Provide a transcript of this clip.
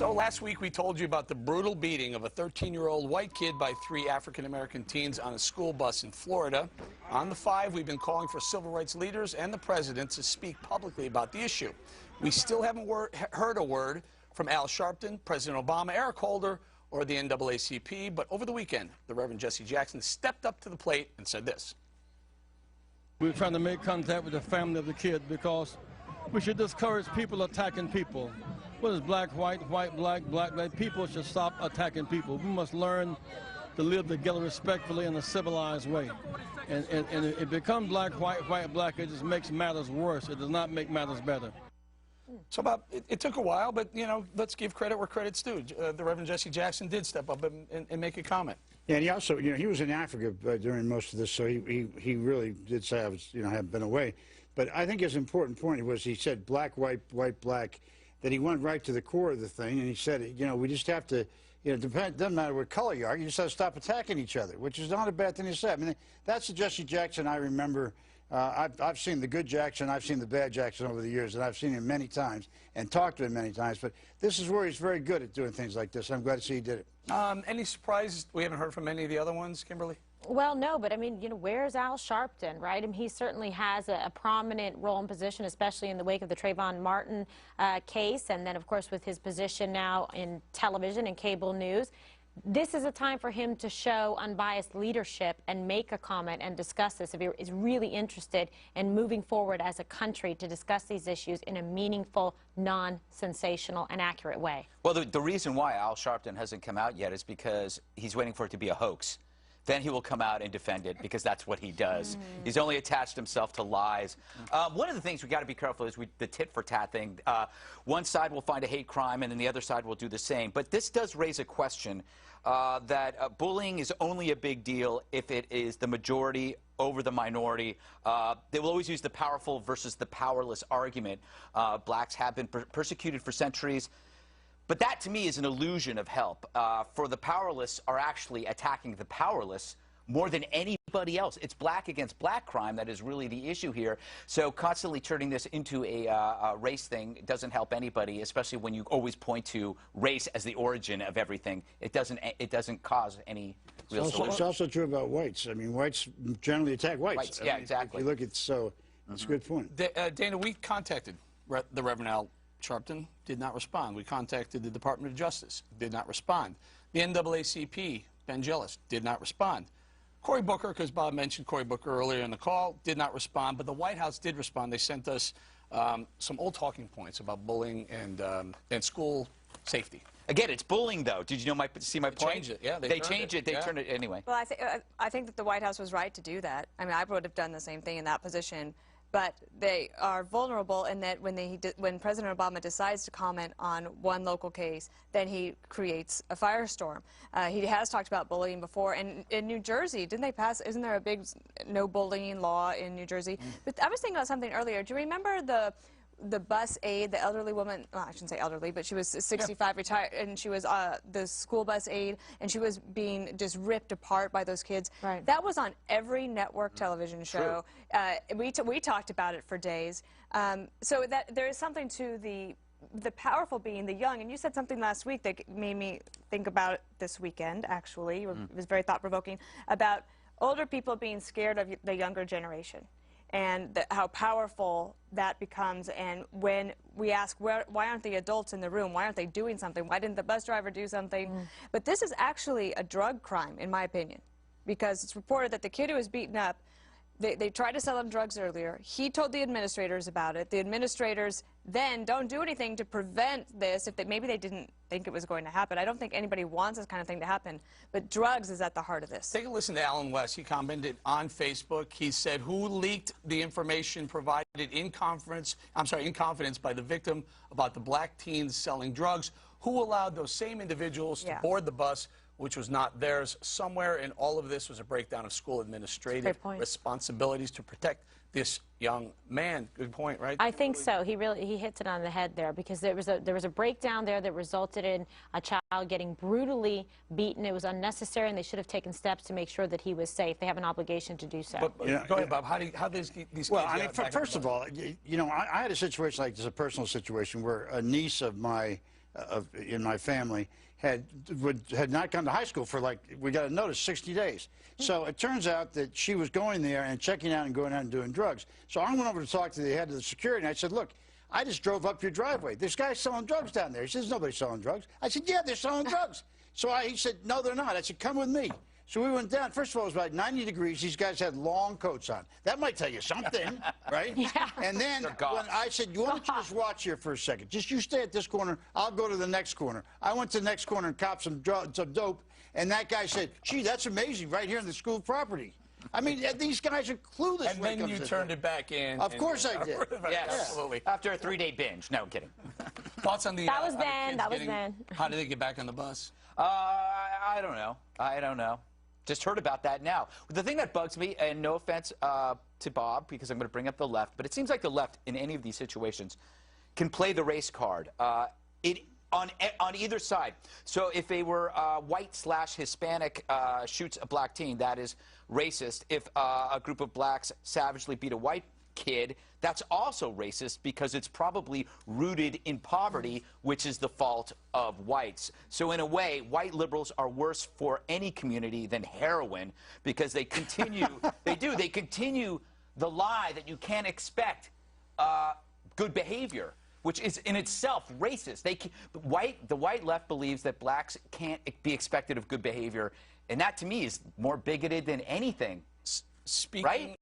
So last week we told you about the brutal beating of a 13-year-old white kid by 3 African-American teens on a school bus in Florida. On the 5, we've been calling for civil rights leaders and the president to speak publicly about the issue. We still haven't heard a word from Al Sharpton, President Obama, Eric Holder, or the NAACP, but over the weekend, the Reverend Jesse Jackson stepped up to the plate and said this. We're trying to make contact with the family of the kid because we should discourage people attacking people. What is black, white, white, black, black, black? People should stop attacking people. We must learn to live together respectfully in a civilized way. And it becomes black, white, white, black. It just makes matters worse. It does not make matters better. So, Bob, it took a while, but, you know, let's give credit where credit's due. The Reverend Jesse Jackson did step up and make a comment. Yeah, and he also, you know, he was in Africa during most of this, so he really did say, have been away. But I think his important point was he said black, white, white, black, that he went right to the core of the thing, and he said, you know, we just have to, you know, it doesn't matter what color you are, you just have to stop attacking each other, which is not a bad thing to say. I mean, that's the Jesse Jackson I remember. I've seen the good Jackson, I've seen the bad Jackson over the years, and I've seen him many times and talked to him many times, but this is where he's very good at doing things like this. I'm glad to see he did it. Any surprise we haven't heard from any of the other ones, Kimberly? Well, no, but I mean, you know, where's Al Sharpton, right? I mean, he certainly has a prominent role and position, especially in the wake of the Trayvon Martin case, and then, of course, with his position now in television and cable news. This is a time for him to show unbiased leadership and make a comment and discuss this if he is really interested in moving forward as a country to discuss these issues in a meaningful, non-sensational, and accurate way. Well, the reason why Al Sharpton hasn't come out yet is because he's waiting for it to be a hoax. Then he will come out and defend it because that's what he does. He's only attached himself to lies. One of the things we got to be careful is the tit-for-tat thing. One side will find a hate crime and then the other side will do the same. But this does raise a question that bullying is only a big deal if it is the majority over the minority. They will always use the powerful versus the powerless argument. Blacks have been persecuted for centuries. But that, to me, is an illusion of help. For the powerless are actually attacking the powerless more than anybody else. It's black against black crime that is really the issue here. So constantly turning this into a race thing doesn't help anybody, especially when you always point to race as the origin of everything. It doesn't cause any real solution. It's also true about whites. I mean, whites generally attack whites. Yeah, exactly. If you look at, so that's a good point. Dana, we contacted the Reverend Al Sharpton, did not respond. We contacted the Department of Justice, did not respond. The NAACP, Ben Jealous, did not respond. Cory Booker, because Bob mentioned Cory Booker earlier in the call, did not respond, but the White House did respond. They sent us some old talking points about bullying and school safety. Again, it's bullying, though. Did you know see my point? They changed it, yeah. They changed it. They turned it anyway. Well, I think that the White House was right to do that. I mean, I would have done the same thing in that position. But they are vulnerable in that when President Obama decides to comment on one local case, then he creates a firestorm. He has talked about bullying before, and in New Jersey, didn't they pass? Isn't there a big no bullying law in New Jersey? But I was thinking about something earlier. Do you remember the bus aide, the elderly woman, well, I shouldn't say elderly, but she was 65, retired, and she was the school bus aide, and she was being just ripped apart by those kids. Right. That was on every network television show. We talked about it for days. So that there is something to the powerful being the young, and you said something last week that made me think about it this weekend, actually. It was very thought-provoking, about older people being scared of the younger generation. And how powerful that becomes. And when we ask, why aren't the adults in the room? Why aren't they doing something? Why didn't the bus driver do something? But this is actually a drug crime, in my opinion, because it's reported that the kid who was beaten up, they tried to sell him drugs earlier. He told the administrators about it. The administrators then don't do anything to prevent this. Maybe they didn't think it was going to happen. I don't think anybody wants this kind of thing to happen. But drugs is at the heart of this. Take a listen to Alan West. He commented on Facebook. He said, "Who leaked the information provided in confidence by the victim about the black teens selling drugs? Who allowed those same individuals to board the bus, which was not theirs?" Somewhere in all of this was a breakdown of school administrative responsibilities to protect this young man. Good point, right? I think so. He hits it on the head there, because there was a breakdown there that resulted in a child getting brutally beaten. It was unnecessary, and they should have taken steps to make sure that he was safe. They have an obligation to do so. But go ahead, Bob. How these kids? Well, I mean, first of all, you know, I had a situation like this, a personal situation, where a niece of my in my family had not gone to high school for, like, we got a notice, 60 days. So it turns out that she was going there and checking out and going out and doing drugs. So I went over to talk to the head of the security, and I said, look, I just drove up your driveway. This guy's selling drugs down there. He says, nobody's selling drugs. I said, yeah, they're selling drugs. So he said, no, they're not. I said, come with me. So we went down. First of all, it was about 90 degrees. These guys had long coats on. That might tell you something, right? Yeah. And then when I said, why don't you just watch here for a second? Just you stay at this corner. I'll go to the next corner. I went to the next corner and copped some dope. And that guy said, gee, that's amazing, right here on the school property. I mean, these guys are clueless. And then you turned it back in. Of course I did. Yes, absolutely. After a 3-day binge. No, I'm kidding. Thoughts on the... That was then. That was then. How did they get back on the bus? I don't know. I don't know. Just heard about that now. The thing that bugs me, and no offense to Bob, because I'm going to bring up the left, but it seems like the left, in any of these situations, can play the race card. On either side. So if they were white/Hispanic shoots a black teen, that is racist. If a group of blacks savagely beat a white kid, that's also racist because it's probably rooted in poverty, which is the fault of whites. So in a way, white liberals are worse for any community than heroin because they continue, they continue the lie that you can't expect good behavior, which is in itself racist. The white left believes that blacks can't be expected of good behavior, and that to me is more bigoted than anything. Speaking right?